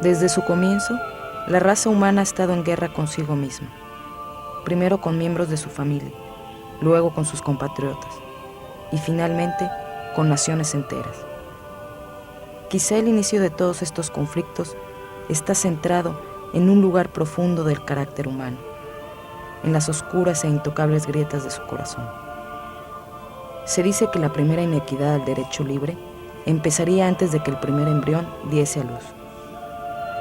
Desde su comienzo, la raza humana ha estado en guerra consigo misma, primero con miembros de su familia, luego con sus compatriotas y finalmente con naciones enteras. Quizá el inicio de todos estos conflictos está centrado en un lugar profundo del carácter humano, en las oscuras e intocables grietas de su corazón. Se dice que la primera inequidad al derecho libre empezaría antes de que el primer embrión diese a luz,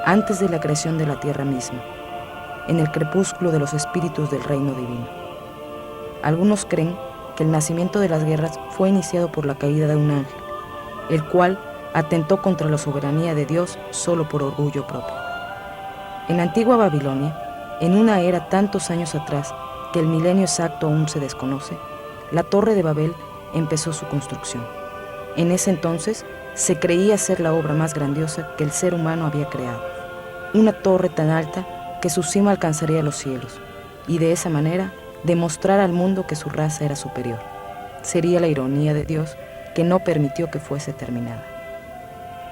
antes de la creación de la tierra misma, en el crepúsculo de los espíritus del reino divino. Algunos creen que el nacimiento de las guerras fue iniciado por la caída de un ángel, el cual atentó contra la soberanía de Dios solo por orgullo propio. En la antigua Babilonia, en una era tantos años atrás que el milenio exacto aún se desconoce, la Torre de Babel empezó su construcción. En ese entonces se creía ser la obra más grandiosa que el ser humano había creado. Una torre tan alta que su cima alcanzaría los cielos, y de esa manera demostrar al mundo que su raza era superior. Sería la ironía de Dios que no permitió que fuese terminada.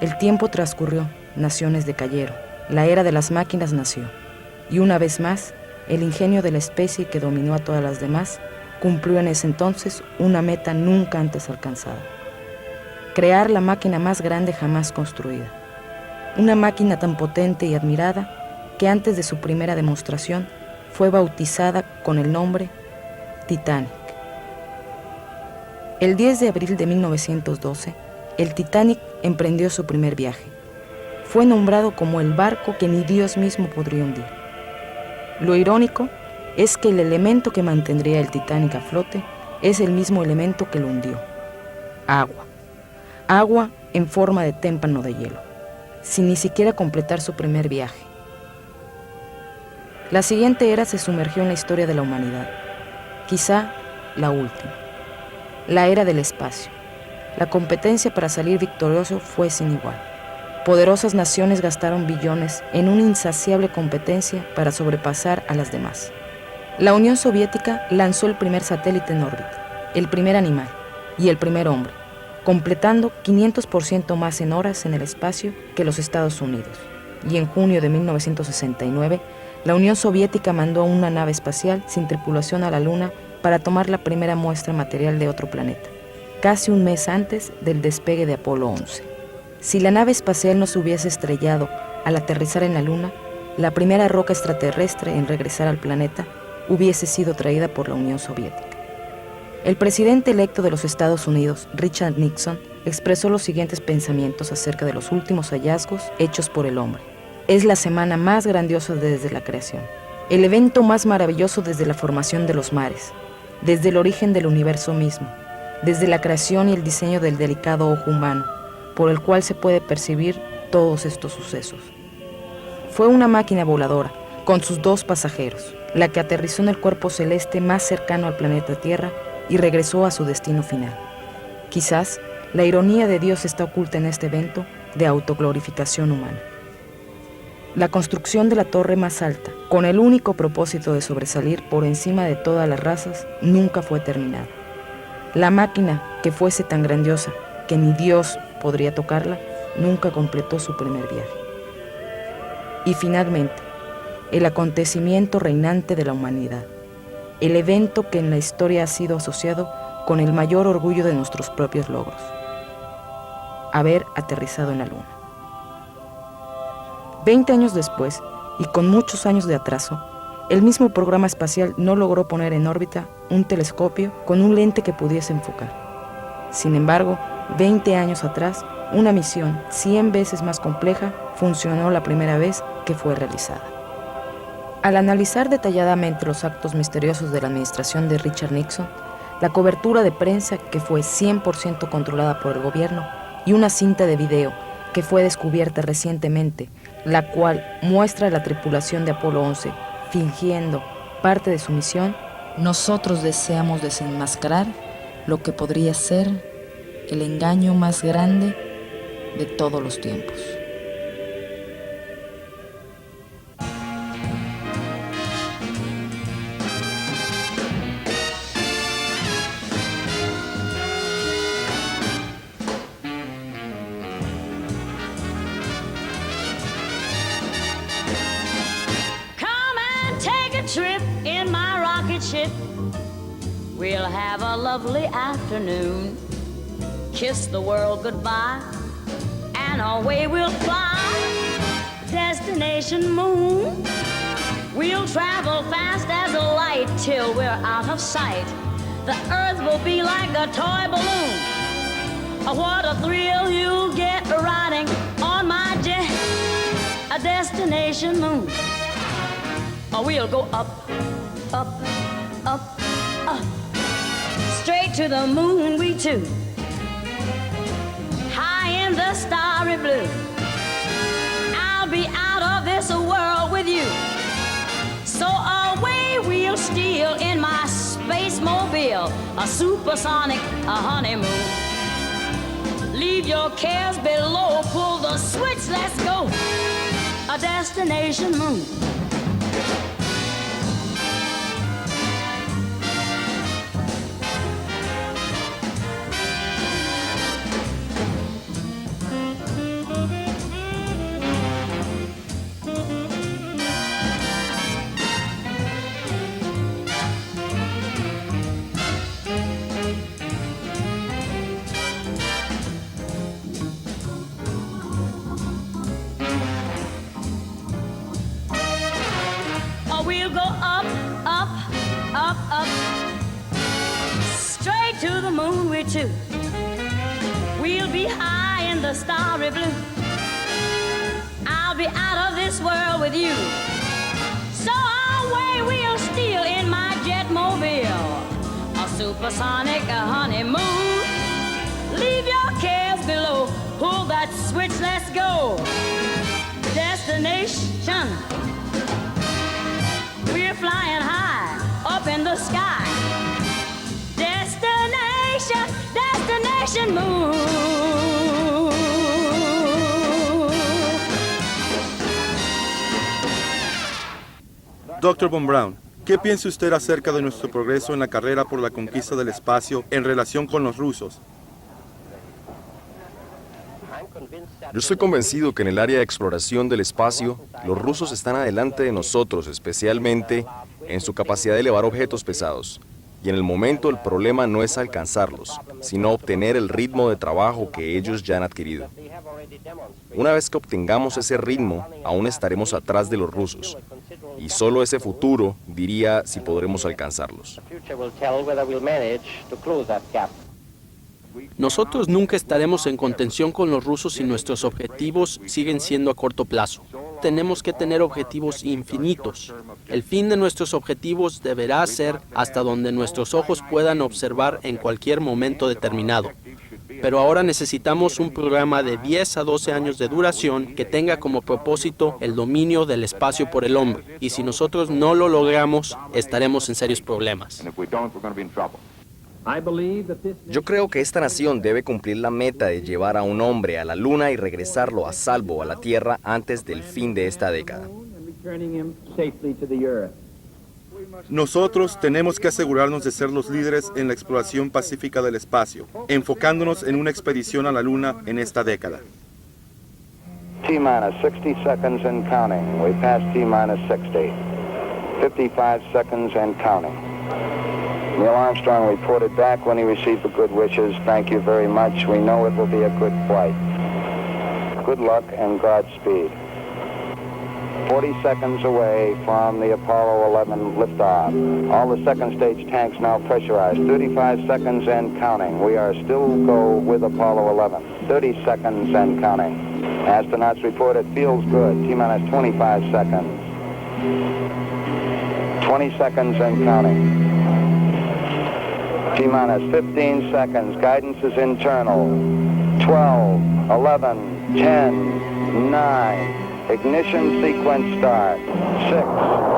El tiempo transcurrió, naciones decayeron, la era de las máquinas nació, y una vez más, el ingenio de la especie que dominó a todas las demás cumplió en ese entonces una meta nunca antes alcanzada: crear la máquina más grande jamás construida. Una máquina tan potente y admirada que antes de su primera demostración fue bautizada con el nombre Titanic. El 10 de abril de 1912, el Titanic emprendió su primer viaje. Fue nombrado como el barco que ni Dios mismo podría hundir. Lo irónico es que el elemento que mantendría el Titanic a flote es el mismo elemento que lo hundió: agua. Agua en forma de témpano de hielo, sin ni siquiera completar su primer viaje. La siguiente era se sumergió en la historia de la humanidad, quizá la última, la era del espacio. La competencia para salir victorioso fue sin igual. Poderosas naciones gastaron billones en una insaciable competencia para sobrepasar a las demás. La Unión Soviética lanzó el primer satélite en órbita, el primer animal y el primer hombre, completando 500% más en horas en el espacio que los Estados Unidos. Y en junio de 1969, la Unión Soviética mandó una nave espacial sin tripulación a la Luna para tomar la primera muestra material de otro planeta, casi un mes antes del despegue de Apolo 11. Si la nave espacial no se hubiese estrellado al aterrizar en la Luna, la primera roca extraterrestre en regresar al planeta hubiese sido traída por la Unión Soviética. El presidente electo de los Estados Unidos, Richard Nixon, expresó los siguientes pensamientos acerca de los últimos hallazgos hechos por el hombre. Es la semana más grandiosa desde la creación, el evento más maravilloso desde la formación de los mares, desde el origen del universo mismo, desde la creación y el diseño del delicado ojo humano, por el cual se puede percibir todos estos sucesos. Fue una máquina voladora, con sus 2 pasajeros, la que aterrizó en el cuerpo celeste más cercano al planeta Tierra y regresó a su destino final. Quizás la ironía de Dios está oculta en este evento de autoglorificación humana. La construcción de la torre más alta, con el único propósito de sobresalir por encima de todas las razas, nunca fue terminada. La máquina que fuese tan grandiosa que ni Dios podría tocarla, nunca completó su primer viaje. Y finalmente, el acontecimiento reinante de la humanidad, el evento que en la historia ha sido asociado con el mayor orgullo de nuestros propios logros: haber aterrizado en la Luna. 20 años después, y con muchos años de atraso, el mismo programa espacial no logró poner en órbita un telescopio con un lente que pudiese enfocar. Sin embargo, 20 años atrás, una misión 100 veces más compleja funcionó la primera vez que fue realizada. Al analizar detalladamente los actos misteriosos de la administración de Richard Nixon, la cobertura de prensa que fue 100% controlada por el gobierno y una cinta de video que fue descubierta recientemente, la cual muestra a la tripulación de Apolo 11 fingiendo parte de su misión, nosotros deseamos desenmascarar lo que podría ser el engaño más grande de todos los tiempos. ship. We'll have a lovely afternoon, kiss the world goodbye, and away we'll fly. Destination moon. We'll travel fast as a light till we're out of sight. The earth will be like a toy balloon. Oh, what a thrill you'll get riding on my jet. A destination moon. Oh, we'll go up, up, up, up. Straight to the moon we two. High in the starry blue. I'll be out of this world with you. So away we'll steal in my space mobile, a supersonic, a honeymoon. Leave your cares below, pull the switch, let's go. A destination moon. We'll go up, up, up, up, straight to the moon we two. We'll be high in the starry blue. I'll be out of this world with you. So away we'll steal in my jetmobile, a supersonic, a honeymoon. Leave your cares below, pull that switch, let's go. Destination. We're flying high up in the sky. Destination, destination moon. Dr. Von Braun, ¿qué piensa usted acerca de nuestro progreso en la carrera por la conquista del espacio en relación con los rusos? Yo estoy convencido que en el área de exploración del espacio, los rusos están adelante de nosotros, especialmente en su capacidad de elevar objetos pesados. Y en el momento el problema no es alcanzarlos, sino obtener el ritmo de trabajo que ellos ya han adquirido. Una vez que obtengamos ese ritmo, aún estaremos atrás de los rusos. Y solo ese futuro diría si podremos alcanzarlos. Nosotros nunca estaremos en contención con los rusos si nuestros objetivos siguen siendo a corto plazo. Tenemos que tener objetivos infinitos. El fin de nuestros objetivos deberá ser hasta donde nuestros ojos puedan observar en cualquier momento determinado. Pero ahora necesitamos un programa de 10 a 12 años de duración que tenga como propósito el dominio del espacio por el hombre. Y si nosotros no lo logramos, estaremos en serios problemas. Yo creo que esta nación debe cumplir la meta de llevar a un hombre a la Luna y regresarlo a salvo a la Tierra antes del fin de esta década. Nosotros tenemos que asegurarnos de ser los líderes en la exploración pacífica del espacio, enfocándonos en una expedición a la Luna en esta década. T-minus 60 seconds and counting. We passed T-minus 60. 55 seconds and counting. Neil Armstrong reported back when he received the good wishes. Thank you very much. We know it will be a good flight. Good luck and Godspeed. 40 seconds away from the Apollo 11 liftoff. All the second stage tanks now pressurized. 35 seconds and counting. We are still go with Apollo 11. 30 seconds and counting. Astronauts report it feels good. T-minus 25 seconds. 20 seconds and counting. T-minus 15 seconds. Guidance is internal. 12, 11, 10, 9. Ignition sequence start. 6.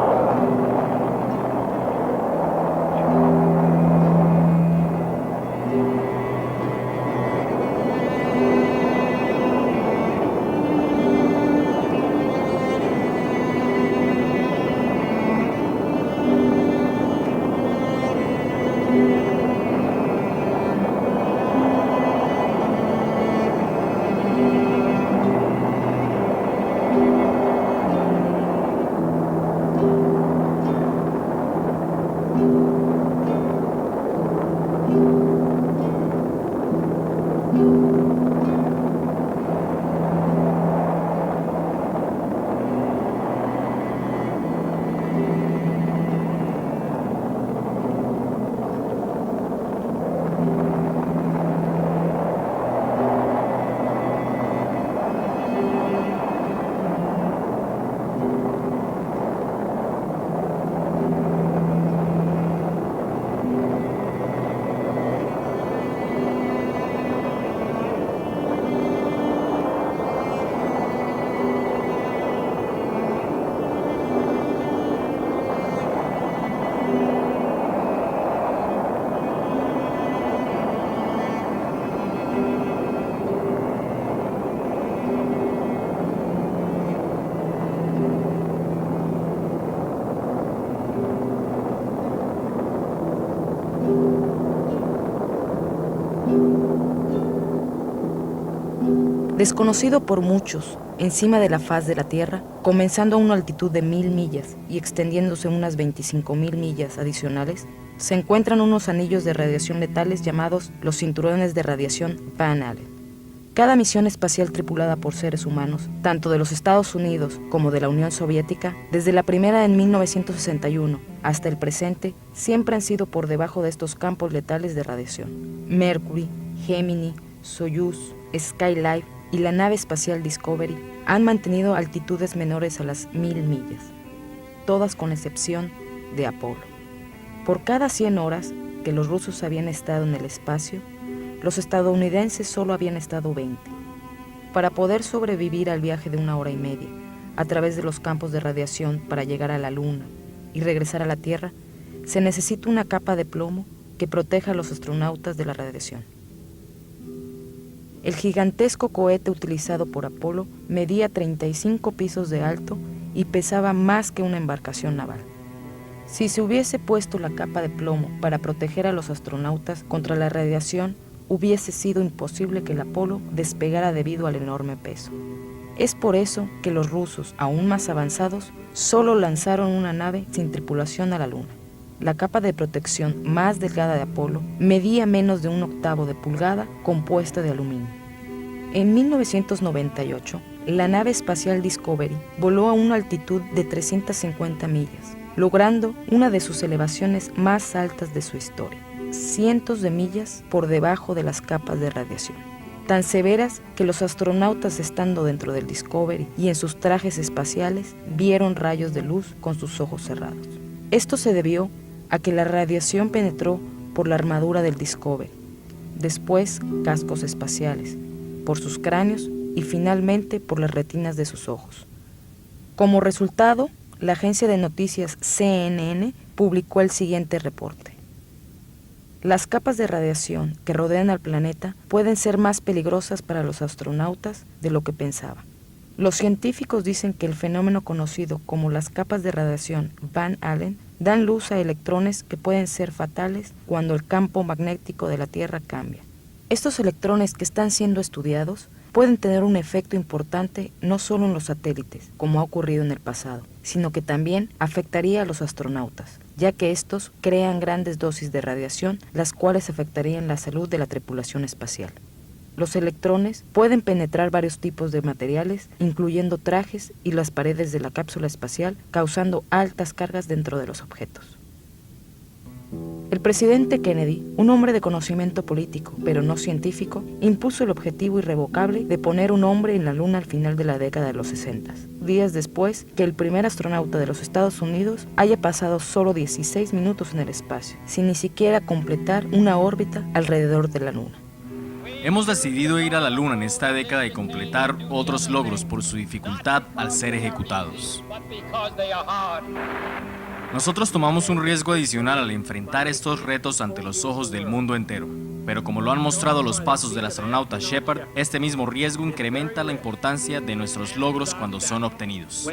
Desconocido por muchos, encima de la faz de la Tierra, comenzando a una altitud de 1000 millas y extendiéndose unas 25.000 millas adicionales, se encuentran unos anillos de radiación letales llamados los cinturones de radiación Van Allen. Cada misión espacial tripulada por seres humanos, tanto de los Estados Unidos como de la Unión Soviética, desde la primera en 1961 hasta el presente, siempre han sido por debajo de estos campos letales de radiación. Mercury, Gemini, Soyuz, Skylab y la nave espacial Discovery han mantenido altitudes menores a las 1000 millas, todas con excepción de Apolo. Por cada 100 horas que los rusos habían estado en el espacio, los estadounidenses solo habían estado 20. Para poder sobrevivir al viaje de 1 hora y media, a través de los campos de radiación para llegar a la Luna y regresar a la Tierra, se necesita una capa de plomo que proteja a los astronautas de la radiación. El gigantesco cohete utilizado por Apolo medía 35 pisos de alto y pesaba más que una embarcación naval. Si se hubiese puesto la capa de plomo para proteger a los astronautas contra la radiación, hubiese sido imposible que el Apolo despegara debido al enorme peso. Es por eso que los rusos, aún más avanzados, solo lanzaron una nave sin tripulación a la Luna. La capa de protección más delgada de Apolo medía menos de 1/8 de pulgada, compuesta de aluminio. En 1998, la nave espacial Discovery voló a una altitud de 350 millas, logrando una de sus elevaciones más altas de su historia, cientos de millas por debajo de las capas de radiación, tan severas que los astronautas, estando dentro del Discovery y en sus trajes espaciales, vieron rayos de luz con sus ojos cerrados. Esto se debió a que la radiación penetró por la armadura del Discovery, después cascos espaciales, por sus cráneos y finalmente por las retinas de sus ojos. Como resultado, la agencia de noticias CNN publicó el siguiente reporte. Las capas de radiación que rodean al planeta pueden ser más peligrosas para los astronautas de lo que pensaban. Los científicos dicen que el fenómeno conocido como las capas de radiación Van Allen dan luz a electrones que pueden ser fatales cuando el campo magnético de la Tierra cambia. Estos electrones que están siendo estudiados pueden tener un efecto importante no solo en los satélites, como ha ocurrido en el pasado, sino que también afectaría a los astronautas, ya que estos crean grandes dosis de radiación, las cuales afectarían la salud de la tripulación espacial. Los electrones pueden penetrar varios tipos de materiales, incluyendo trajes y las paredes de la cápsula espacial, causando altas cargas dentro de los objetos. El presidente Kennedy, un hombre de conocimiento político, pero no científico, impuso el objetivo irrevocable de poner un hombre en la Luna al final de la década de los 60, días después que el primer astronauta de los Estados Unidos haya pasado solo 16 minutos en el espacio, sin ni siquiera completar una órbita alrededor de la Luna. Hemos decidido ir a la Luna en esta década y completar otros logros por su dificultad al ser ejecutados. Nosotros tomamos un riesgo adicional al enfrentar estos retos ante los ojos del mundo entero, pero como lo han mostrado los pasos del astronauta Shepard, este mismo riesgo incrementa la importancia de nuestros logros cuando son obtenidos.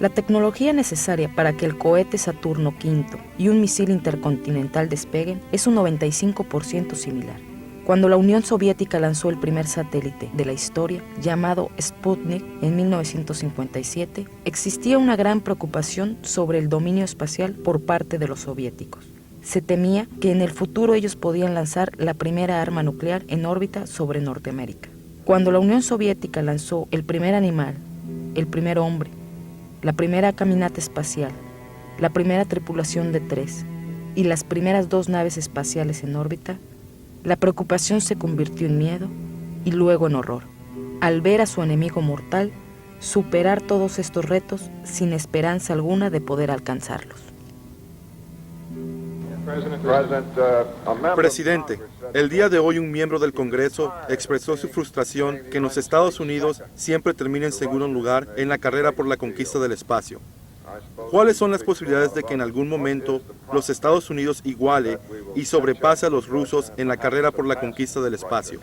La tecnología necesaria para que el cohete Saturno V y un misil intercontinental despeguen es un 95% similar. Cuando la Unión Soviética lanzó el primer satélite de la historia, llamado Sputnik, en 1957, existía una gran preocupación sobre el dominio espacial por parte de los soviéticos. Se temía que en el futuro ellos podían lanzar la primera arma nuclear en órbita sobre Norteamérica. Cuando la Unión Soviética lanzó el primer animal, el primer hombre, la primera caminata espacial, la primera tripulación de 3 y las primeras 2 naves espaciales en órbita, la preocupación se convirtió en miedo y luego en horror, al ver a su enemigo mortal superar todos estos retos sin esperanza alguna de poder alcanzarlos. Presidente, el día de hoy un miembro del Congreso expresó su frustración que en los Estados Unidos siempre termine en segundo lugar en la carrera por la conquista del espacio. ¿Cuáles son las posibilidades de que en algún momento los Estados Unidos iguale y sobrepase a los rusos en la carrera por la conquista del espacio?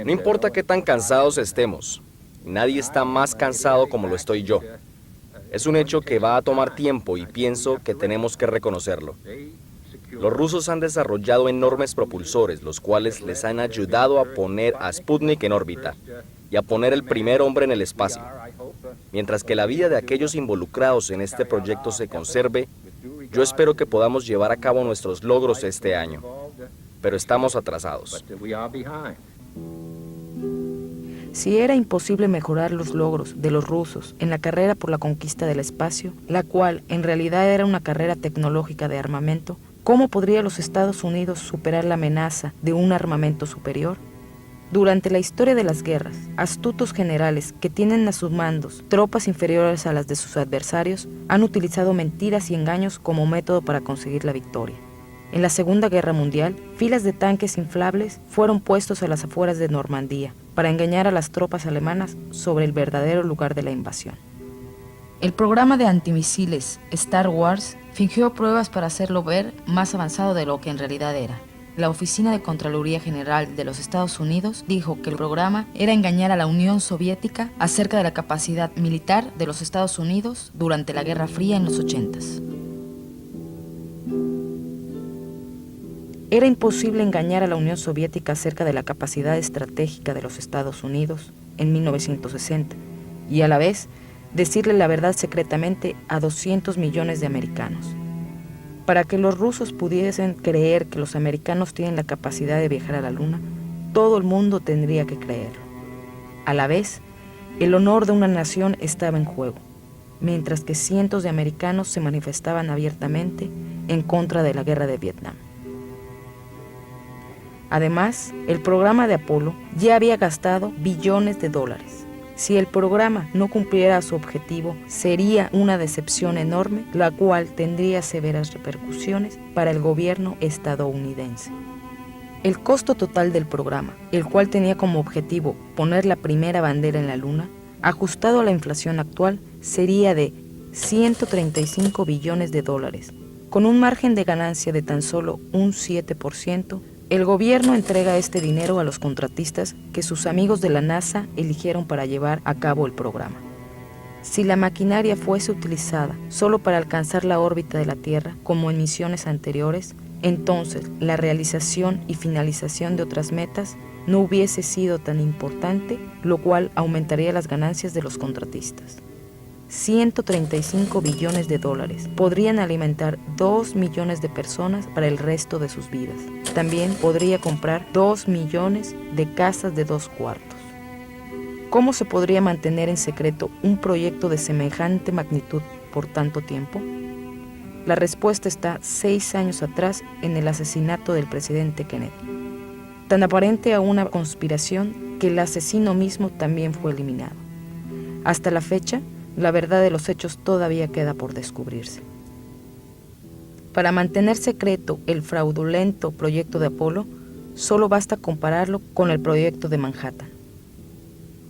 No importa qué tan cansados estemos, nadie está más cansado como lo estoy yo. Es un hecho que va a tomar tiempo y pienso que tenemos que reconocerlo. Los rusos han desarrollado enormes propulsores, los cuales les han ayudado a poner a Sputnik en órbita y a poner el primer hombre en el espacio. Mientras que la vida de aquellos involucrados en este proyecto se conserve, yo espero que podamos llevar a cabo nuestros logros este año, pero estamos atrasados. Si era imposible mejorar los logros de los rusos en la carrera por la conquista del espacio, la cual en realidad era una carrera tecnológica de armamento, ¿cómo podría los Estados Unidos superar la amenaza de un armamento superior? Durante la historia de las guerras, astutos generales que tienen a sus mandos tropas inferiores a las de sus adversarios han utilizado mentiras y engaños como método para conseguir la victoria. En la Segunda Guerra Mundial, filas de tanques inflables fueron puestos a las afueras de Normandía para engañar a las tropas alemanas sobre el verdadero lugar de la invasión. El programa de antimisiles Star Wars fingió pruebas para hacerlo ver más avanzado de lo que en realidad era. La Oficina de Contraloría General de los Estados Unidos dijo que el programa era engañar a la Unión Soviética acerca de la capacidad militar de los Estados Unidos durante la Guerra Fría en los 80s. Era imposible engañar a la Unión Soviética acerca de la capacidad estratégica de los Estados Unidos en 1960 y a la vez decirle la verdad secretamente a 200 millones de americanos. Para que los rusos pudiesen creer que los americanos tienen la capacidad de viajar a la Luna, todo el mundo tendría que creerlo. A la vez, el honor de una nación estaba en juego, mientras que cientos de americanos se manifestaban abiertamente en contra de la guerra de Vietnam. Además, el programa de Apolo ya había gastado billones de dólares. Si el programa no cumpliera su objetivo, sería una decepción enorme, la cual tendría severas repercusiones para el gobierno estadounidense. El costo total del programa, el cual tenía como objetivo poner la primera bandera en la Luna, ajustado a la inflación actual, sería de 135 billones de dólares. Con un margen de ganancia de tan solo un 7%, el gobierno entrega este dinero a los contratistas que sus amigos de la NASA eligieron para llevar a cabo el programa. Si la maquinaria fuese utilizada solo para alcanzar la órbita de la Tierra, como en misiones anteriores, entonces la realización y finalización de otras metas no hubiese sido tan importante, lo cual aumentaría las ganancias de los contratistas. 135 billones de dólares podrían alimentar 2 millones de personas para el resto de sus vidas. También podría comprar 2 millones de casas de 2 cuartos. ¿Cómo se podría mantener en secreto un proyecto de semejante magnitud por tanto tiempo? La respuesta está 6 años atrás en el asesinato del presidente Kennedy. Tan aparente a una conspiración que el asesino mismo también fue eliminado. Hasta la fecha, la verdad de los hechos todavía queda por descubrirse. Para mantener secreto el fraudulento proyecto de Apolo, solo basta compararlo con el proyecto de Manhattan.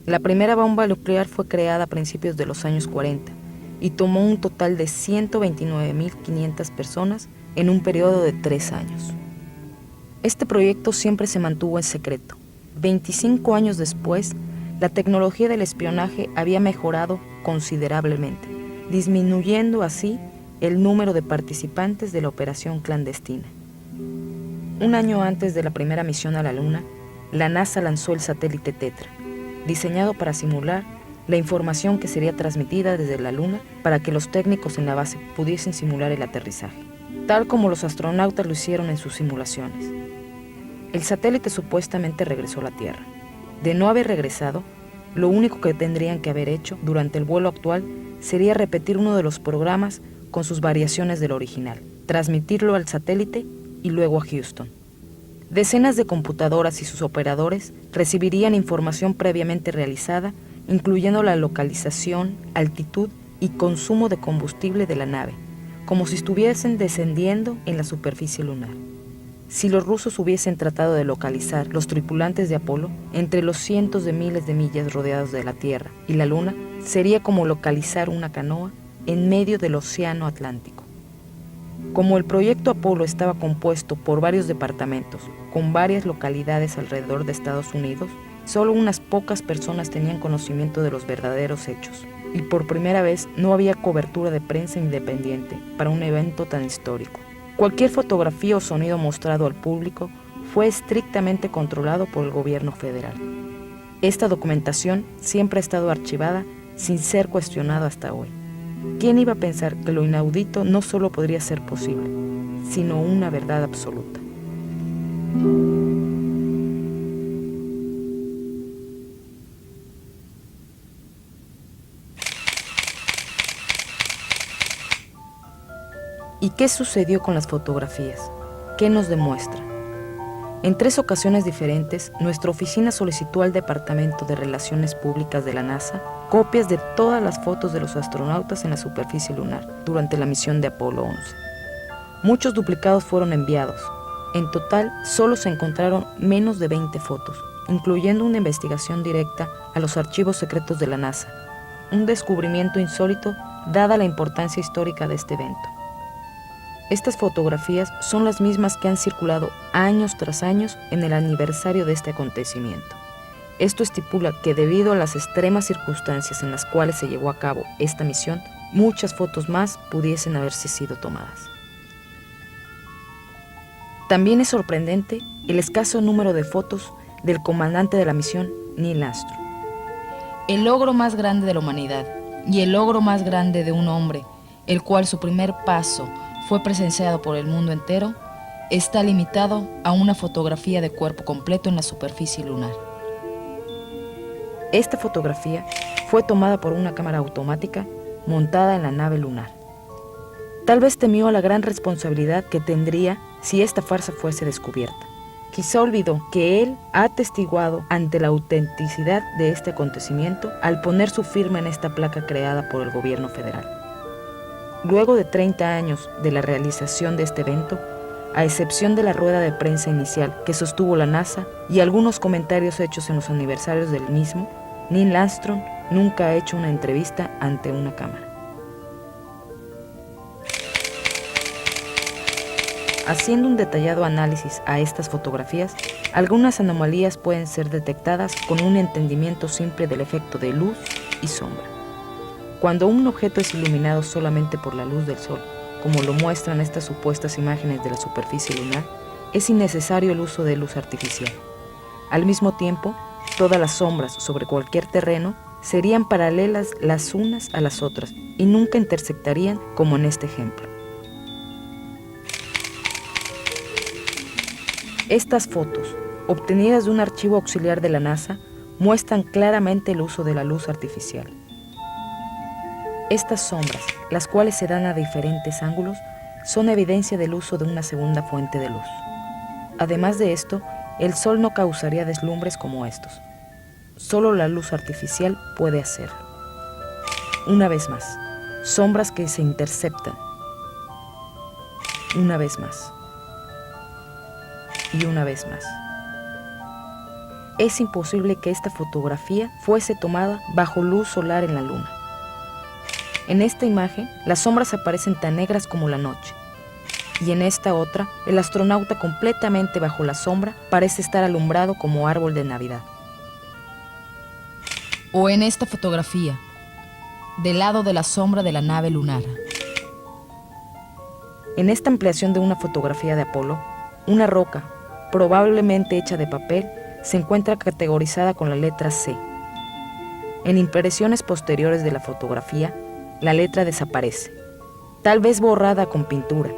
La primera bomba nuclear fue creada a principios de los años 40 y tomó un total de 129.500 personas en un periodo de 3 años. Este proyecto siempre se mantuvo en secreto. 25 años después, la tecnología del espionaje había mejorado considerablemente, disminuyendo así el número de participantes de la operación clandestina. Un año antes de la primera misión a la Luna, la NASA lanzó el satélite Tetra, diseñado para simular la información que sería transmitida desde la Luna para que los técnicos en la base pudiesen simular el aterrizaje, tal como los astronautas lo hicieron en sus simulaciones. El satélite supuestamente regresó a la Tierra. De no haber regresado, lo único que tendrían que haber hecho durante el vuelo actual sería repetir uno de los programas con sus variaciones del original, transmitirlo al satélite y luego a Houston. Decenas de computadoras y sus operadores recibirían información previamente realizada, incluyendo la localización, altitud y consumo de combustible de la nave, como si estuviesen descendiendo en la superficie lunar. Si los rusos hubiesen tratado de localizar los tripulantes de Apolo entre los cientos de miles de millas rodeados de la Tierra y la Luna, sería como localizar una canoa en medio del Océano Atlántico. Como el proyecto Apolo estaba compuesto por varios departamentos, con varias localidades alrededor de Estados Unidos, solo unas pocas personas tenían conocimiento de los verdaderos hechos, y por primera vez no había cobertura de prensa independiente para un evento tan histórico. Cualquier fotografía o sonido mostrado al público fue estrictamente controlado por el gobierno federal. Esta documentación siempre ha estado archivada sin ser cuestionada hasta hoy. ¿Quién iba a pensar que lo inaudito no solo podría ser posible, sino una verdad absoluta? ¿Y qué sucedió con las fotografías? ¿Qué nos demuestra? En 3 ocasiones diferentes, nuestra oficina solicitó al Departamento de Relaciones Públicas de la NASA copias de todas las fotos de los astronautas en la superficie lunar durante la misión de Apolo 11. Muchos duplicados fueron enviados. En total, solo se encontraron menos de 20 fotos, incluyendo una investigación directa a los archivos secretos de la NASA, un descubrimiento insólito dada la importancia histórica de este evento. Estas fotografías son las mismas que han circulado años tras años en el aniversario de este acontecimiento. Esto estipula que debido a las extremas circunstancias en las cuales se llevó a cabo esta misión, muchas fotos más pudiesen haberse sido tomadas. También es sorprendente el escaso número de fotos del comandante de la misión, Neil Armstrong. El logro más grande de la humanidad y el logro más grande de un hombre, el cual su primer paso fue presenciado por el mundo entero, está limitado a una fotografía de cuerpo completo en la superficie lunar. Esta fotografía fue tomada por una cámara automática montada en la nave lunar. Tal vez temió a la gran responsabilidad que tendría si esta farsa fuese descubierta. Quizá olvidó que él ha atestiguado ante la autenticidad de este acontecimiento al poner su firma en esta placa creada por el gobierno federal. Luego de 30 años de la realización de este evento, a excepción de la rueda de prensa inicial que sostuvo la NASA y algunos comentarios hechos en los aniversarios del mismo, Neil Armstrong nunca ha hecho una entrevista ante una cámara. Haciendo un detallado análisis a estas fotografías, algunas anomalías pueden ser detectadas con un entendimiento simple del efecto de luz y sombra. Cuando un objeto es iluminado solamente por la luz del sol, como lo muestran estas supuestas imágenes de la superficie lunar, es innecesario el uso de luz artificial. Al mismo tiempo, todas las sombras sobre cualquier terreno serían paralelas las unas a las otras y nunca intersectarían como en este ejemplo. Estas fotos, obtenidas de un archivo auxiliar de la NASA, muestran claramente el uso de la luz artificial. Estas sombras, las cuales se dan a diferentes ángulos, son evidencia del uso de una segunda fuente de luz. Además de esto, el sol no causaría deslumbres como estos. Solo la luz artificial puede hacerlo. Una vez más, sombras que se interceptan. Una vez más. Y una vez más. Es imposible que esta fotografía fuese tomada bajo luz solar en la luna. En esta imagen, las sombras aparecen tan negras como la noche. Y en esta otra, el astronauta completamente bajo la sombra parece estar alumbrado como árbol de Navidad. O en esta fotografía, del lado de la sombra de la nave lunar. En esta ampliación de una fotografía de Apolo, una roca, probablemente hecha de papel, se encuentra categorizada con la letra C. En impresiones posteriores de la fotografía, la letra desaparece, tal vez borrada con pintura.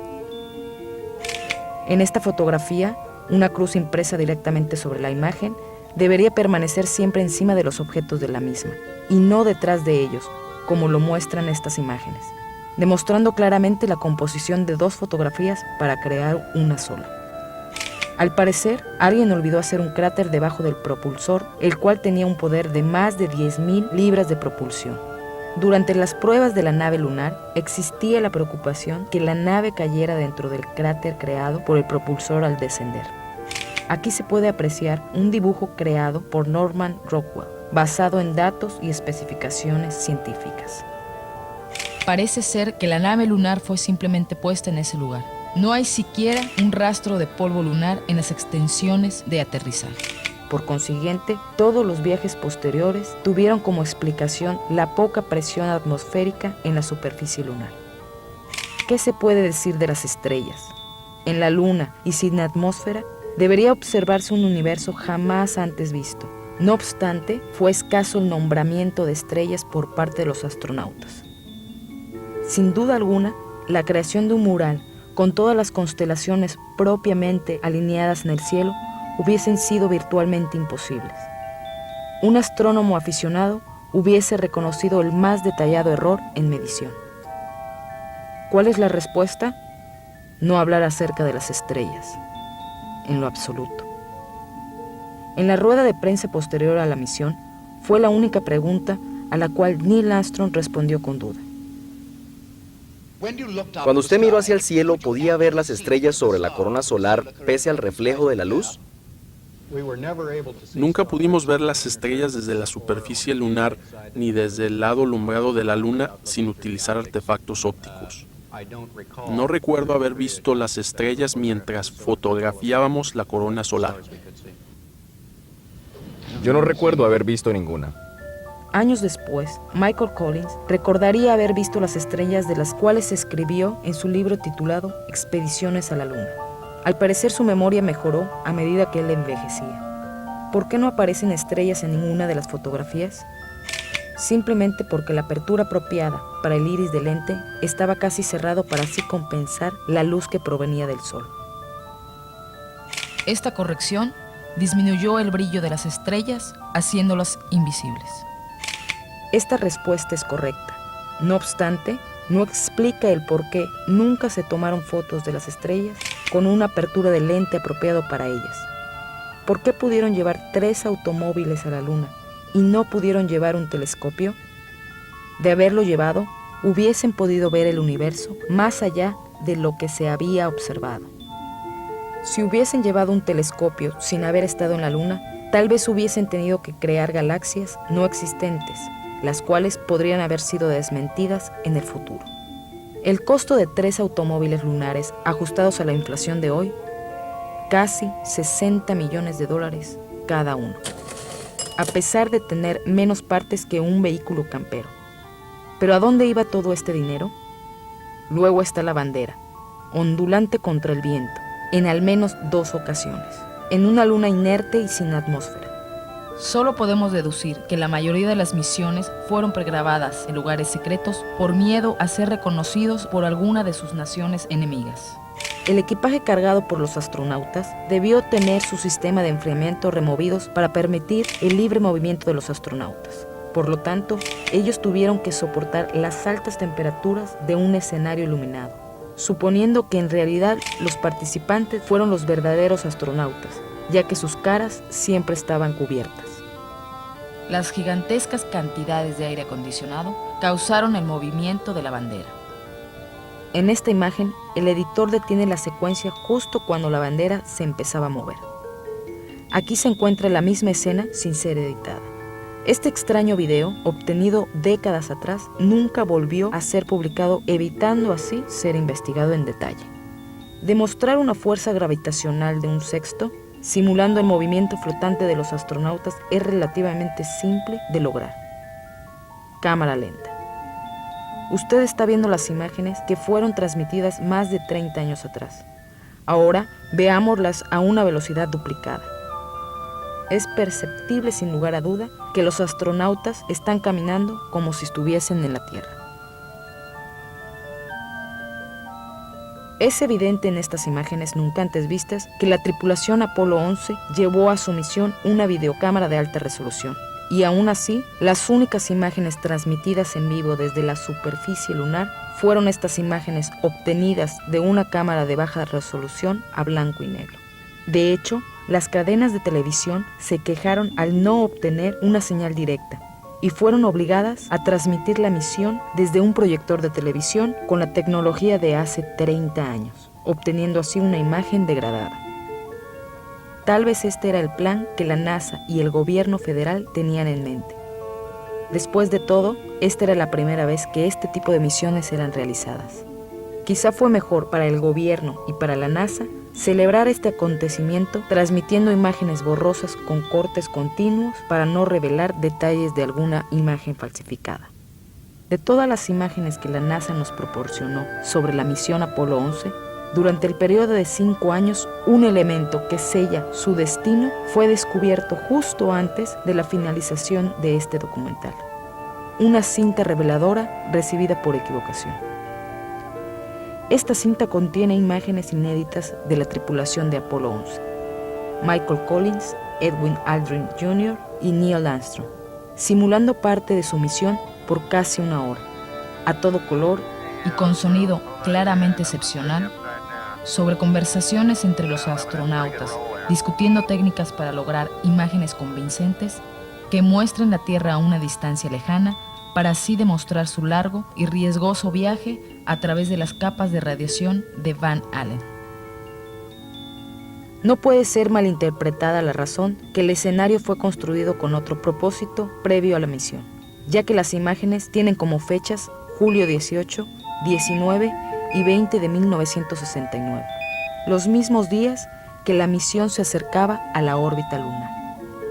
En esta fotografía, una cruz impresa directamente sobre la imagen debería permanecer siempre encima de los objetos de la misma, y no detrás de ellos, como lo muestran estas imágenes, demostrando claramente la composición de 2 fotografías para crear una sola. Al parecer, alguien olvidó hacer un cráter debajo del propulsor, el cual tenía un poder de más de 10.000 libras de propulsión. Durante las pruebas de la nave lunar, existía la preocupación que la nave cayera dentro del cráter creado por el propulsor al descender. Aquí se puede apreciar un dibujo creado por Norman Rockwell, basado en datos y especificaciones científicas. Parece ser que la nave lunar fue simplemente puesta en ese lugar. No hay siquiera un rastro de polvo lunar en las extensiones de aterrizaje. Por consiguiente, todos los viajes posteriores tuvieron como explicación la poca presión atmosférica en la superficie lunar. ¿Qué se puede decir de las estrellas? en la Luna y sin atmósfera, debería observarse un universo jamás antes visto. No obstante, fue escaso el nombramiento de estrellas por parte de los astronautas. Sin duda alguna, la creación de un mural con todas las constelaciones propiamente alineadas en el cielo hubiesen sido virtualmente imposibles. Un astrónomo aficionado hubiese reconocido el más detallado error en medición. ¿Cuál es la respuesta? No hablar acerca de las estrellas, en lo absoluto. En la rueda de prensa posterior a la misión, fue la única pregunta a la cual Neil Armstrong respondió con duda. Cuando usted miró hacia el cielo, ¿podía ver las estrellas sobre la corona solar pese al reflejo de la luz? Nunca pudimos ver las estrellas desde la superficie lunar ni desde el lado alumbrado de la Luna sin utilizar artefactos ópticos. No recuerdo haber visto las estrellas mientras fotografiábamos la corona solar. Yo no recuerdo haber visto ninguna. Años después, Michael Collins recordaría haber visto las estrellas de las cuales escribió en su libro titulado Expediciones a la Luna. Al parecer su memoria mejoró a medida que él envejecía. ¿Por qué no aparecen estrellas en ninguna de las fotografías? Simplemente porque la apertura apropiada para el iris del lente estaba casi cerrado para así compensar la luz que provenía del sol. Esta corrección disminuyó el brillo de las estrellas, haciéndolas invisibles. Esta respuesta es correcta. No obstante, no explica el por qué nunca se tomaron fotos de las estrellas con una apertura de lente apropiado para ellas. ¿Por qué pudieron llevar 3 automóviles a la Luna y no pudieron llevar un telescopio? De haberlo llevado, hubiesen podido ver el universo más allá de lo que se había observado. Si hubiesen llevado un telescopio sin haber estado en la Luna, tal vez hubiesen tenido que crear galaxias no existentes, las cuales podrían haber sido desmentidas en el futuro. El costo de 3 automóviles lunares ajustados a la inflación de hoy, casi $60 millones cada uno, a pesar de tener menos partes que un vehículo campero. ¿Pero a dónde iba todo este dinero? Luego está la bandera, ondulante contra el viento, en al menos 2 ocasiones, en una luna inerte y sin atmósfera. Solo podemos deducir que la mayoría de las misiones fueron pregrabadas en lugares secretos por miedo a ser reconocidos por alguna de sus naciones enemigas. El equipaje cargado por los astronautas debió tener su sistema de enfriamiento removidos para permitir el libre movimiento de los astronautas. Por lo tanto, ellos tuvieron que soportar las altas temperaturas de un escenario iluminado, suponiendo que en realidad los participantes fueron los verdaderos astronautas, ya que sus caras siempre estaban cubiertas. Las gigantescas cantidades de aire acondicionado causaron el movimiento de la bandera. En esta imagen, el editor detiene la secuencia justo cuando la bandera se empezaba a mover. Aquí se encuentra la misma escena sin ser editada. Este extraño video, obtenido décadas atrás, nunca volvió a ser publicado, evitando así ser investigado en detalle. Demostrar una fuerza gravitacional de un sexto, simulando el movimiento flotante de los astronautas, es relativamente simple de lograr. Cámara lenta. Usted está viendo las imágenes que fueron transmitidas más de 30 años atrás. Ahora veámoslas a una velocidad duplicada. Es perceptible sin lugar a duda que los astronautas están caminando como si estuviesen en la Tierra. Es evidente en estas imágenes nunca antes vistas que la tripulación Apolo 11 llevó a su misión una videocámara de alta resolución. Y aún así, las únicas imágenes transmitidas en vivo desde la superficie lunar fueron estas imágenes obtenidas de una cámara de baja resolución a blanco y negro. De hecho, las cadenas de televisión se quejaron al no obtener una señal directa y fueron obligadas a transmitir la misión desde un proyector de televisión con la tecnología de hace 30 años, obteniendo así una imagen degradada. Tal vez este era el plan que la NASA y el gobierno federal tenían en mente. Después de todo, esta era la primera vez que este tipo de misiones eran realizadas. Quizá fue mejor para el gobierno y para la NASA celebrar este acontecimiento transmitiendo imágenes borrosas con cortes continuos para no revelar detalles de alguna imagen falsificada. De todas las imágenes que la NASA nos proporcionó sobre la misión Apolo 11, Durante el periodo de 5 años, un elemento que sella su destino fue descubierto justo antes de la finalización de este documental. Una cinta reveladora recibida por equivocación. Esta cinta contiene imágenes inéditas de la tripulación de Apolo 11. Michael Collins, Edwin Aldrin Jr. y Neil Armstrong, simulando parte de su misión por casi 1 hora, a todo color y con sonido claramente excepcional, sobre conversaciones entre los astronautas, discutiendo técnicas para lograr imágenes convincentes que muestren la Tierra a una distancia lejana, para así demostrar su largo y riesgoso viaje a través de las capas de radiación de Van Allen. No puede ser malinterpretada la razón que el escenario fue construido con otro propósito previo a la misión, ya que las imágenes tienen como fechas julio 18, 19 y 20 de 1969, los mismos días que la misión se acercaba a la órbita lunar.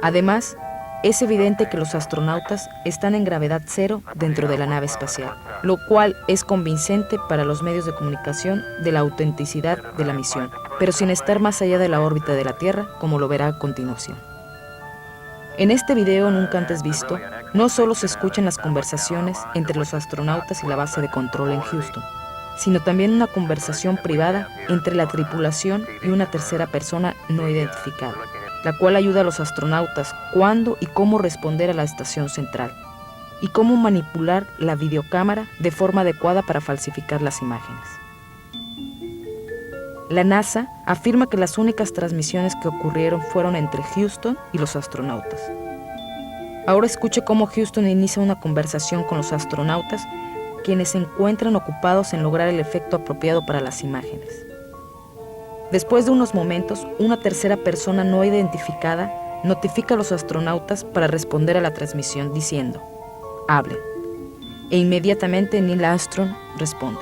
Además, es evidente que los astronautas están en gravedad cero dentro de la nave espacial, lo cual es convincente para los medios de comunicación de la autenticidad de la misión, pero sin estar más allá de la órbita de la Tierra, como lo verá a continuación. En este video nunca antes visto, no solo se escuchan las conversaciones entre los astronautas y la base de control en Houston, sino también una conversación privada entre la tripulación y una tercera persona no identificada, la cual ayuda a los astronautas cuándo y cómo responder a la estación central, y cómo manipular la videocámara de forma adecuada para falsificar las imágenes. La NASA afirma que las únicas transmisiones que ocurrieron fueron entre Houston y los astronautas. Ahora escuche cómo Houston inicia una conversación con los astronautas, quienes se encuentran ocupados en lograr el efecto apropiado para las imágenes. Después de unos momentos, una tercera persona no identificada notifica a los astronautas para responder a la transmisión diciendo, hablen. E inmediatamente Neil Armstrong responde.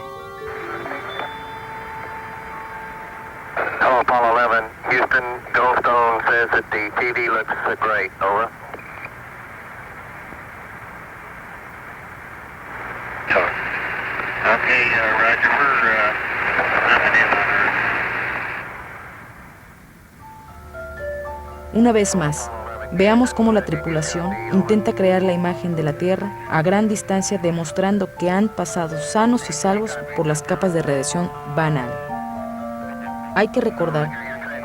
Hello, Apollo 11. Houston, Goldstone says that the TV looks great. Over. Okay, Roger, we're coming in on Earth. Una vez más, veamos cómo la tripulación intenta crear la imagen de la Tierra a gran distancia, demostrando que han pasado sanos y salvos por las capas de radiación Van Allen. Hay que recordar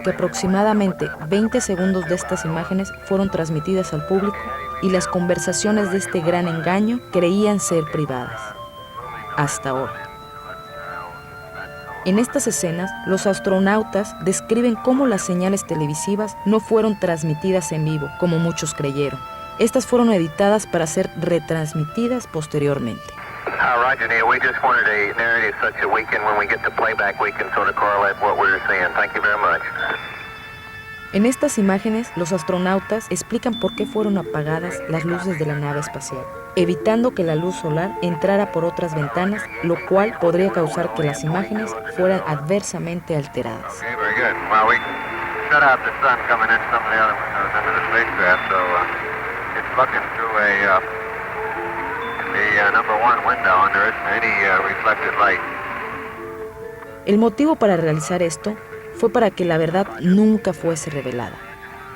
que aproximadamente 20 segundos de estas imágenes fueron transmitidas al público y las conversaciones de este gran engaño creían ser privadas. Hasta ahora. En estas escenas, los astronautas describen cómo las señales televisivas no fueron transmitidas en vivo, como muchos creyeron. Estas fueron editadas para ser retransmitidas posteriormente. Roger, Neil, we just wanted a narrative such that we can, when we get the playback, we can sort of correlate what we're seeing. Thank you very much. En estas imágenes, los astronautas explican por qué fueron apagadas las luces de la nave espacial, evitando que la luz solar entrara por otras ventanas, lo cual podría causar que las imágenes fueran adversamente alteradas. Okay, very good. Well, we shut out the sun coming in some of the other windows into the spacecraft, so it's looking through the number 1 window, and there isn't any reflected light. El motivo para realizar esto fue para que la verdad nunca fuese revelada.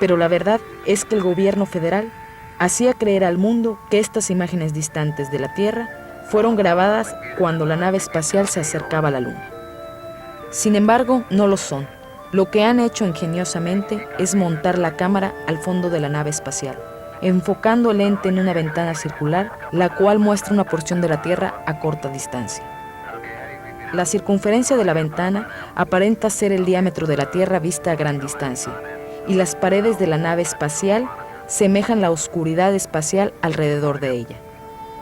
Pero la verdad es que el gobierno federal hacía creer al mundo que estas imágenes distantes de la Tierra fueron grabadas cuando la nave espacial se acercaba a la Luna. Sin embargo, no lo son. Lo que han hecho ingeniosamente es montar la cámara al fondo de la nave espacial, enfocando el lente en una ventana circular, la cual muestra una porción de la Tierra a corta distancia. La circunferencia de la ventana aparenta ser el diámetro de la Tierra vista a gran distancia, y las paredes de la nave espacial semejan la oscuridad espacial alrededor de ella.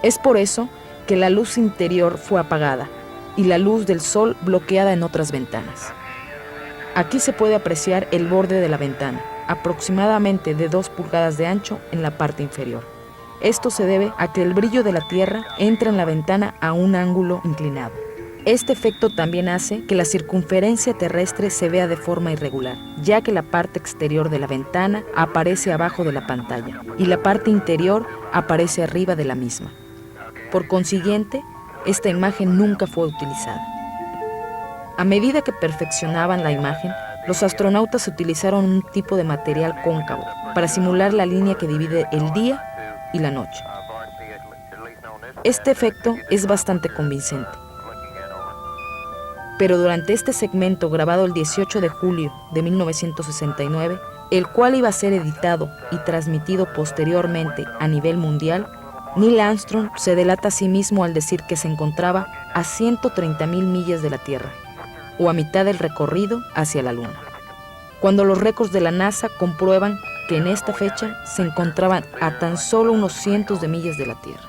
Es por eso que la luz interior fue apagada y la luz del sol bloqueada en otras ventanas. Aquí se puede apreciar el borde de la ventana, aproximadamente de 2 pulgadas de ancho en la parte inferior. Esto se debe a que el brillo de la Tierra entra en la ventana a un ángulo inclinado. Este efecto también hace que la circunferencia terrestre se vea de forma irregular, ya que la parte exterior de la ventana aparece abajo de la pantalla y la parte interior aparece arriba de la misma. Por consiguiente, esta imagen nunca fue utilizada. A medida que perfeccionaban la imagen, los astronautas utilizaron un tipo de material cóncavo para simular la línea que divide el día y la noche. Este efecto es bastante convincente. Pero durante este segmento grabado el 18 de julio de 1969, el cual iba a ser editado y transmitido posteriormente a nivel mundial, Neil Armstrong se delata a sí mismo al decir que se encontraba a 130,000 millas de la Tierra, o a mitad del recorrido hacia la Luna, cuando los récords de la NASA comprueban que en esta fecha se encontraban a tan solo unos cientos de millas de la Tierra.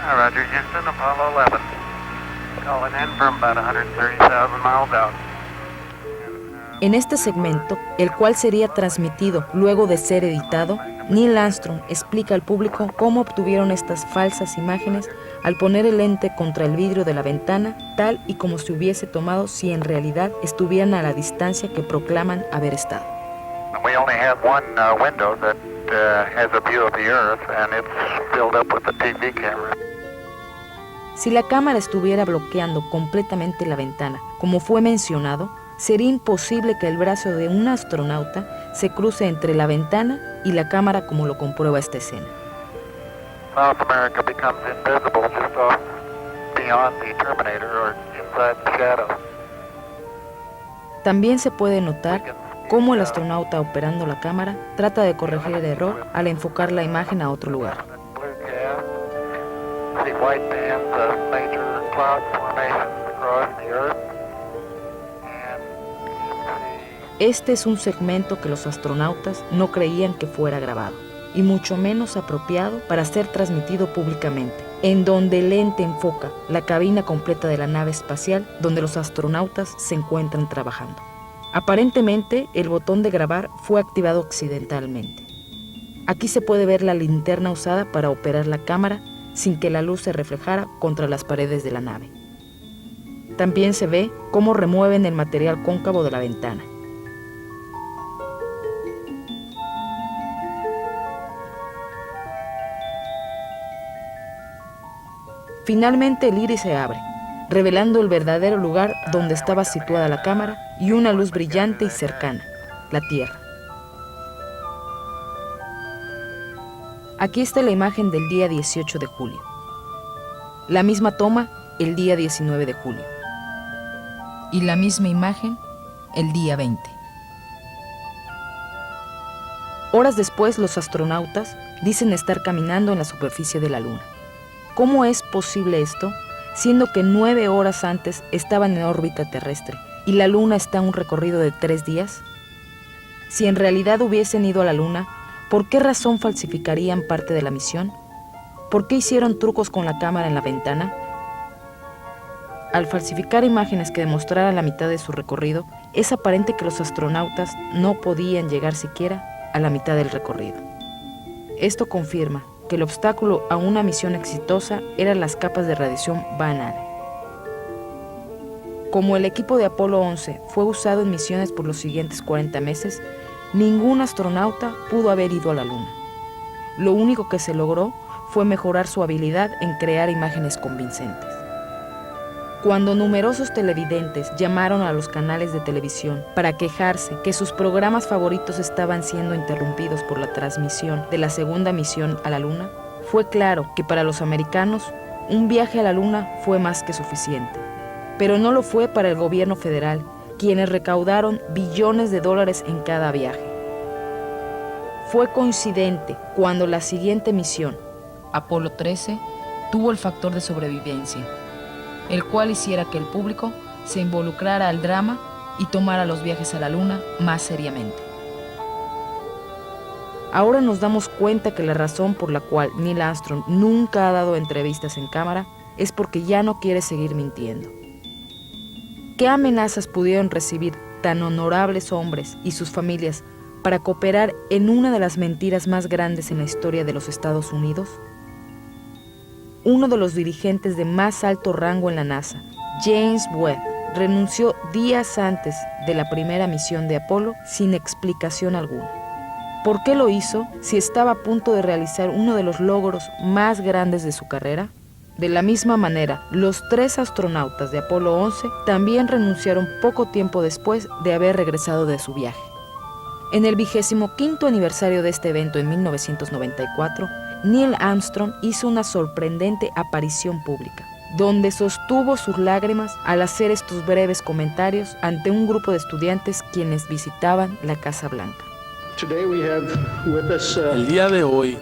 Roger, Houston, Apollo 11. Calling in from about 130,000 miles out. En este segmento, el cual sería transmitido luego de ser editado, Neil Armstrong explica al público cómo obtuvieron estas falsas imágenes al poner el lente contra el vidrio de la ventana, tal y como se hubiese tomado si en realidad estuvieran a la distancia que proclaman haber estado. We only have one window that has a view of the Earth, and it's filled up with the TV camera. Si la cámara estuviera bloqueando completamente la ventana, como fue mencionado, sería imposible que el brazo de un astronauta se cruce entre la ventana y la cámara como lo comprueba esta escena. South America becomes invisible just off beyond the Terminator or inside the shadow. También se puede notar cómo el astronauta operando la cámara trata de corregir el error al enfocar la imagen a otro lugar. Blue gas, see white bands of major cloud formations across the Earth. Este es un segmento que los astronautas no creían que fuera grabado, y mucho menos apropiado para ser transmitido públicamente, en donde el lente enfoca la cabina completa de la nave espacial donde los astronautas se encuentran trabajando. Aparentemente, el botón de grabar fue activado accidentalmente. Aquí se puede ver la linterna usada para operar la cámara sin que la luz se reflejara contra las paredes de la nave. También se ve cómo remueven el material cóncavo de la ventana. Finalmente el iris se abre, revelando el verdadero lugar donde estaba situada la cámara y una luz brillante y cercana, la Tierra. Aquí está la imagen del día 18 de julio. La misma toma el día 19 de julio. Y la misma imagen el día 20. Horas después, los astronautas dicen estar caminando en la superficie de la Luna. ¿Cómo es posible esto, siendo que 9 horas antes estaban en órbita terrestre y la Luna está a un recorrido de 3 días? Si en realidad hubiesen ido a la Luna, ¿por qué razón falsificarían parte de la misión? ¿Por qué hicieron trucos con la cámara en la ventana? Al falsificar imágenes que demostraran la mitad de su recorrido, es aparente que los astronautas no podían llegar siquiera a la mitad del recorrido. Esto confirma que el obstáculo a una misión exitosa eran las capas de radiación Van Allen. Como el equipo de Apolo 11 fue usado en misiones por los siguientes 40 meses, ningún astronauta pudo haber ido a la Luna. Lo único que se logró fue mejorar su habilidad en crear imágenes convincentes. Cuando numerosos televidentes llamaron a los canales de televisión para quejarse que sus programas favoritos estaban siendo interrumpidos por la transmisión de la segunda misión a la Luna, fue claro que para los americanos un viaje a la Luna fue más que suficiente. Pero no lo fue para el gobierno federal, quienes recaudaron billones de dólares en cada viaje. Fue coincidente cuando la siguiente misión, Apolo 13, tuvo el factor de sobrevivencia, el cual hiciera que el público se involucrara al drama y tomara los viajes a la Luna más seriamente. Ahora nos damos cuenta que la razón por la cual Neil Armstrong nunca ha dado entrevistas en cámara es porque ya no quiere seguir mintiendo. ¿Qué amenazas pudieron recibir tan honorables hombres y sus familias para cooperar en una de las mentiras más grandes en la historia de los Estados Unidos? Uno de los dirigentes de más alto rango en la NASA, James Webb, renunció días antes de la primera misión de Apolo sin explicación alguna. ¿Por qué lo hizo si estaba a punto de realizar uno de los logros más grandes de su carrera? De la misma manera, los 3 astronautas de Apolo 11 también renunciaron poco tiempo después de haber regresado de su viaje. En el 25º aniversario de este evento en 1994, Neil Armstrong hizo una sorprendente aparición pública, donde sostuvo sus lágrimas al hacer estos breves comentarios ante un grupo de estudiantes quienes visitaban la Casa Blanca. El día de hoy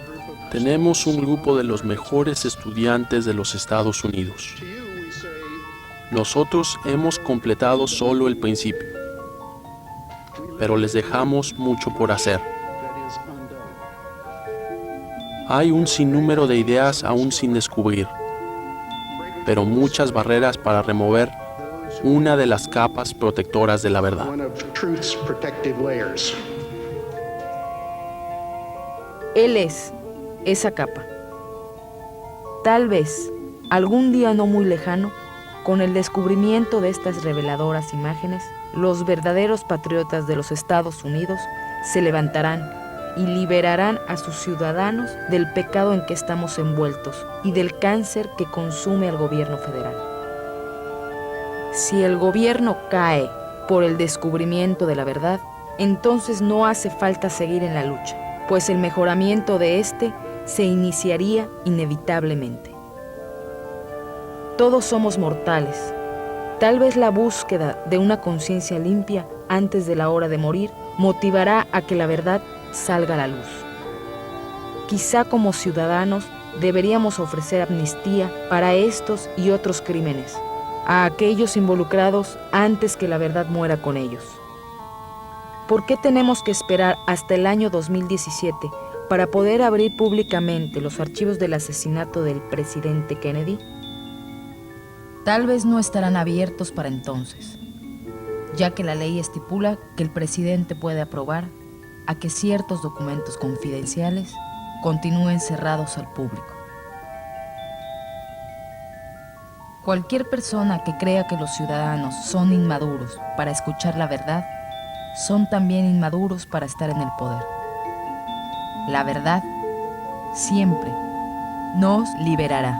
tenemos un grupo de los mejores estudiantes de los Estados Unidos. Nosotros hemos completado solo el principio, pero les dejamos mucho por hacer. Hay un sinnúmero de ideas aún sin descubrir, pero muchas barreras para remover una de las capas protectoras de la verdad. Él es esa capa. Tal vez, algún día no muy lejano, con el descubrimiento de estas reveladoras imágenes, los verdaderos patriotas de los Estados Unidos se levantarán y liberarán a sus ciudadanos del pecado en que estamos envueltos y del cáncer que consume al gobierno federal. Si el gobierno cae por el descubrimiento de la verdad, entonces no hace falta seguir en la lucha, pues el mejoramiento de este se iniciaría inevitablemente. Todos somos mortales. Tal vez la búsqueda de una conciencia limpia antes de la hora de morir motivará a que la verdad salga a la luz. Quizá como ciudadanos deberíamos ofrecer amnistía para estos y otros crímenes, a aquellos involucrados antes que la verdad muera con ellos. ¿Por qué tenemos que esperar hasta el año 2017 para poder abrir públicamente los archivos del asesinato del presidente Kennedy? Tal vez no estarán abiertos para entonces, ya que la ley estipula que el presidente puede aprobar a que ciertos documentos confidenciales continúen cerrados al público. Cualquier persona que crea que los ciudadanos son inmaduros para escuchar la verdad, son también inmaduros para estar en el poder. La verdad siempre nos liberará.